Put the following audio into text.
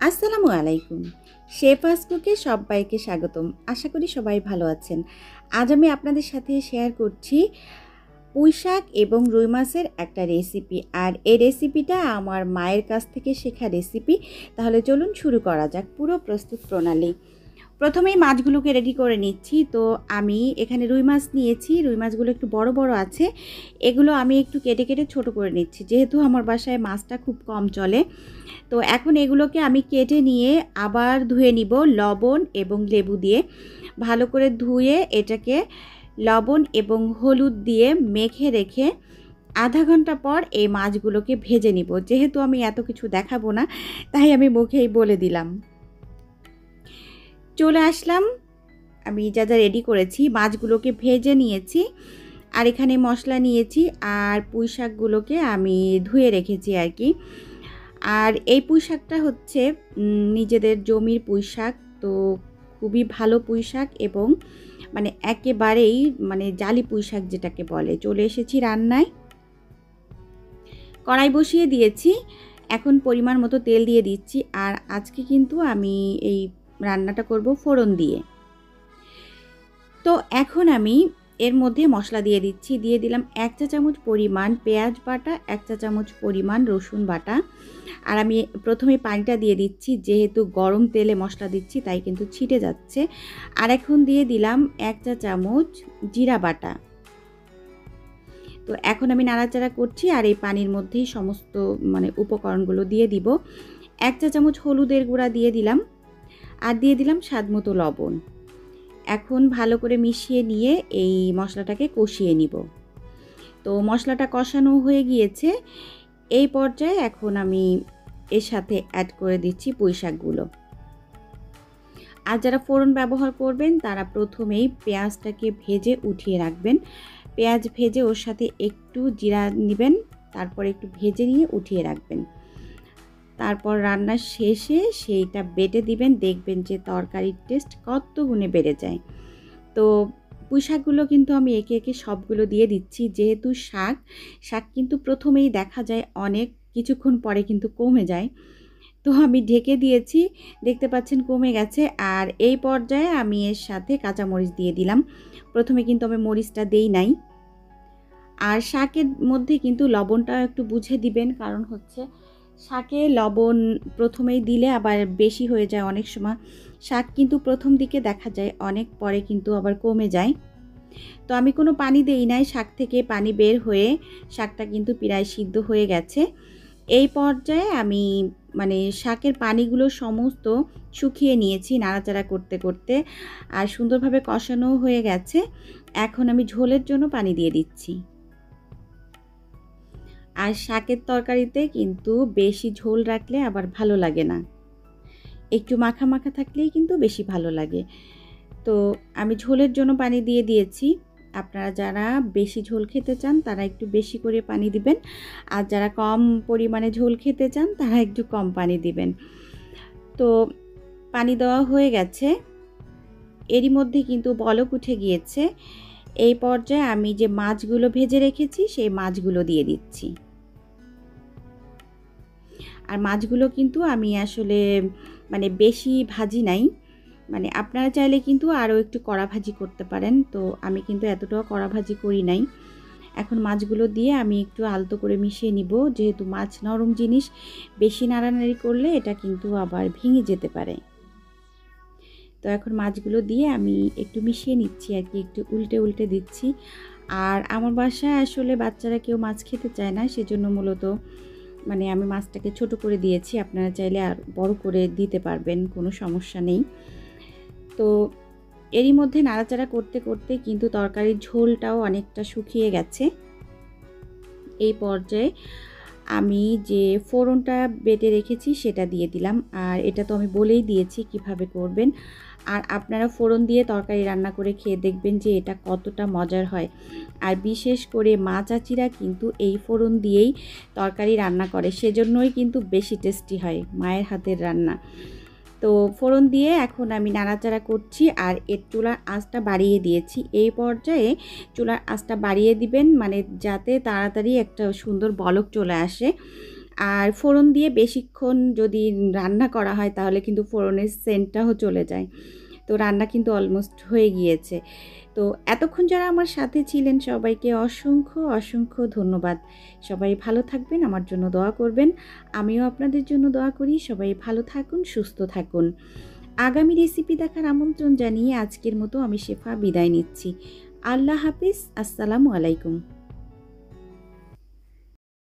আসসালামু আলাইকুম। শেফাস কুকে সবাইকে স্বাগতম। আশা করি সবাই ভালো আছেন। আজ আমি আপনাদের সাথে শেয়ার করছি পুঁইশাক এবং রুই মাছের একটা রেসিপি। আর এই রেসিপিটা আমার মায়ের কাছ থেকে শেখা রেসিপি। তাহলে চলুন শুরু করা যাক পুরো প্রস্তুত প্রণালী। প্রথমেই মাছগুলোকে রেডি করে নিচ্ছি। তো আমি এখানে রুই মাছ নিয়েছি। রুই মাছগুলো একটু বড় বড় আছে, এগুলো আমি একটু কেটে কেটে ছোট করে নিচ্ছি, যেহেতু আমার বাসায় মাছটা খুব কম চলে। তো এখন এগুলোকে আমি কেটে নিয়ে আবার ধুয়ে নিব লবণ এবং লেবু দিয়ে। ভালো করে ধুয়ে এটাকে লবণ এবং হলুদ দিয়ে মেখে রেখে আধা ঘন্টা পর এই মাছগুলোকে ভেজে নিব। যেহেতু আমি এত কিছু দেখাবো না, তাই আমি মুখেই বলে দিলাম। চলে আসলাম, আমি যা যা রেডি করেছি, মাছগুলোকে ভেজে নিয়েছি আর এখানে মশলা নিয়েছি আর পুঁই শাকগুলোকে আমি ধুয়ে রেখেছি আর কি। আর এই পুঁই শাকটা হচ্ছে নিজেদের জমির পুঁই শাক, তো খুবই ভালো পুঁই শাক এবং মানে একেবারেই মানে জালি পুঁই শাক যেটাকে বলে। চলে এসেছি রান্নায়, কড়াই বসিয়ে দিয়েছি, এখন পরিমাণ মতো তেল দিয়ে দিচ্ছি। আর আজকে কিন্তু আমি এই রান্নাটা করব ফোড়ন দিয়ে। তো এখন আমি এর মধ্যে মশলা দিয়ে দিচ্ছি। দিয়ে দিলাম 1 চা চামচ পরিমাণ পেঁয়াজ বাটা, 1 চা চামচ পরিমাণ রসুন বাটা। আর আমি প্রথমে পানিটা দিয়ে দিচ্ছি, যেহেতু গরম তেলে মশলা দিচ্ছি তাই কিন্তু ছিটে যাচ্ছে। আর এখন দিয়ে দিলাম 1 চা চামচ জিরা বাটা। তো এখন আমি নাড়াচাড়া করছি আর এই পানির মধ্যেই সমস্ত মানে উপকরণগুলো দিয়ে দিব। 1 চা চামচ হলুদের গুঁড়া দিয়ে দিলাম আর দিয়ে দিলাম স্বাদ মতো লবণ। এখন ভালো করে মিশিয়ে নিয়ে এই মশলাটাকে কষিয়ে নিব। তো মশলাটা কষানো হয়ে গিয়েছে, এই পর্যায়ে এখন আমি এর সাথে অ্যাড করে দিচ্ছি পুঁই শাকগুলো। আর যারা ফোড়ন ব্যবহার করবেন তারা প্রথমেই পেঁয়াজটাকে ভেজে উঠিয়ে রাখবেন। পেঁয়াজ ভেজে ওর সাথে একটু জিরা নেবেন, তারপর একটু ভেজে নিয়ে উঠিয়ে রাখবেন। তারপর রান্নার শেষে সেইটা বেটে দিবেন, দেখবেন যে তরকারির টেস্ট কত গুণে বেড়ে যায়। তো পুঁই শাকগুলো কিন্তু আমি একে একে সবগুলো দিয়ে দিচ্ছি। যেহেতু শাক কিন্তু প্রথমেই দেখা যায় অনেক, কিছুক্ষণ পরে কিন্তু কমে যায়। তো আমি ঢেকে দিয়েছি, দেখতে পাচ্ছেন কমে গেছে। আর এই পর্যায়ে আমি এর সাথে কাঁচামরিচ দিয়ে দিলাম। প্রথমে কিন্তু আমি মরিচটা দেই নাই। আর শাকের মধ্যে কিন্তু লবণটা একটু বুঝে দিবেন, কারণ হচ্ছে শাকে লবণ প্রথমেই দিলে আবার বেশি হয়ে যায় অনেক সময়। শাক কিন্তু প্রথম দিকে দেখা যায়, অনেক পরে কিন্তু আবার কমে যায়। তো আমি কোনো পানি দেই নাই, শাক থেকে পানি বের হয়ে শাকটা কিন্তু প্রায় সিদ্ধ হয়ে গেছে। এই পর্যায়ে আমি মানে শাকের পানিগুলো সমস্ত শুকিয়ে নিয়েছি নাড়াচাড়া করতে করতে, আর সুন্দরভাবে কষানো হয়ে গেছে। এখন আমি ঝোলের জন্য পানি দিয়ে দিচ্ছি। আর শাকের তরকারিতে কিন্তু বেশি ঝোল রাখলে আবার ভালো লাগে না, একটু মাখা মাখা থাকলেই কিন্তু বেশি ভালো লাগে। তো আমি ঝোলের জন্য পানি দিয়ে দিয়েছি। আপনারা যারা বেশি ঝোল খেতে চান তারা একটু বেশি করে পানি দিবেন, আর যারা কম পরিমাণে ঝোল খেতে চান তারা একটু কম পানি দিবেন। তো পানি দেওয়া হয়ে গেছে, এরই মধ্যে কিন্তু বলক উঠে গিয়েছে। এই পর্যায়ে আমি যে মাছগুলো ভেজে রেখেছি সেই মাছগুলো দিয়ে দিচ্ছি। আর মাছগুলো কিন্তু আমি আসলে মানে বেশি ভাজি নাই, মানে আপনারা চাইলে কিন্তু আরও একটু কড়া ভাজি করতে পারেন। তো আমি কিন্তু এতটাও কড়া ভাজি করি নাই। এখন মাছগুলো দিয়ে আমি একটু আলতো করে মিশিয়ে নিব, যেহেতু মাছ নরম জিনিস, বেশি নাড়ানাড়ি করলে এটা কিন্তু আবার ভেঙে যেতে পারে। তো এখন মাছগুলো দিয়ে আমি একটু মিশিয়ে নিচ্ছি আর কি, একটু উল্টে উল্টে দিচ্ছি। আর আমার বাসায় আসলে বাচ্চারা কেউ মাছ খেতে চায় না, সেজন্য মূলত মানে আমি মাছটাকে ছোট করে দিয়েছি। আপনারা চাইলে আর বড় করে দিতে পারবেন, কোনো সমস্যা নেই। তো এরই মধ্যে নাড়াচাড়া করতে করতে কিন্তু তরকারির ঝোলটাও অনেকটা শুকিয়ে গেছে। এই পর্যায়ে আমি যে ফোড়নটা বেটে রেখেছি সেটা দিয়ে দিলাম। আর এটা তো আমি বলেই দিয়েছি কিভাবে করবেন। আর আপনারা ফোড়ন দিয়ে তরকারি রান্না করে খেয়ে দেখবেন যে এটা কতটা মজার হয়। আর বিশেষ করে মা চাচিরা কিন্তু এই ফোড়ন দিয়েই তরকারি রান্না করে, সেজন্যই কিন্তু বেশি টেস্টি হয় মায়ের হাতের রান্না। তো ফোড়ন দিয়ে এখন আমি নাড়াচাড়া করছি আর এর চুলার আঁচটা বাড়িয়ে দিয়েছি। এই পর্যায়ে চুলার আঁচটা বাড়িয়ে দিবেন, মানে যাতে তাড়াতাড়ি একটা সুন্দর বলক চলে আসে। আর ফোড়ন দিয়ে বেশিক্ষণ যদি রান্না করা হয় তাহলে কিন্তু ফোড়নের সেন্টটাও চলে যায়। তো রান্না কিন্তু অলমোস্ট হয়ে গিয়েছে। তো এতক্ষণ যারা আমার সাথে ছিলেন সবাইকে অসংখ্য অসংখ্য ধন্যবাদ। সবাই ভালো থাকবেন, আমার জন্য দোয়া করবেন। আমিও আপনাদের জন্য দোয়া করি। সবাই ভালো থাকুন, সুস্থ থাকুন। আগামী রেসিপি দেখার আমন্ত্রণ জানিয়ে আজকের মতো আমি শেফা বিদায় নিচ্ছি। আল্লাহ হাফিজ। আসসালামু আলাইকুম।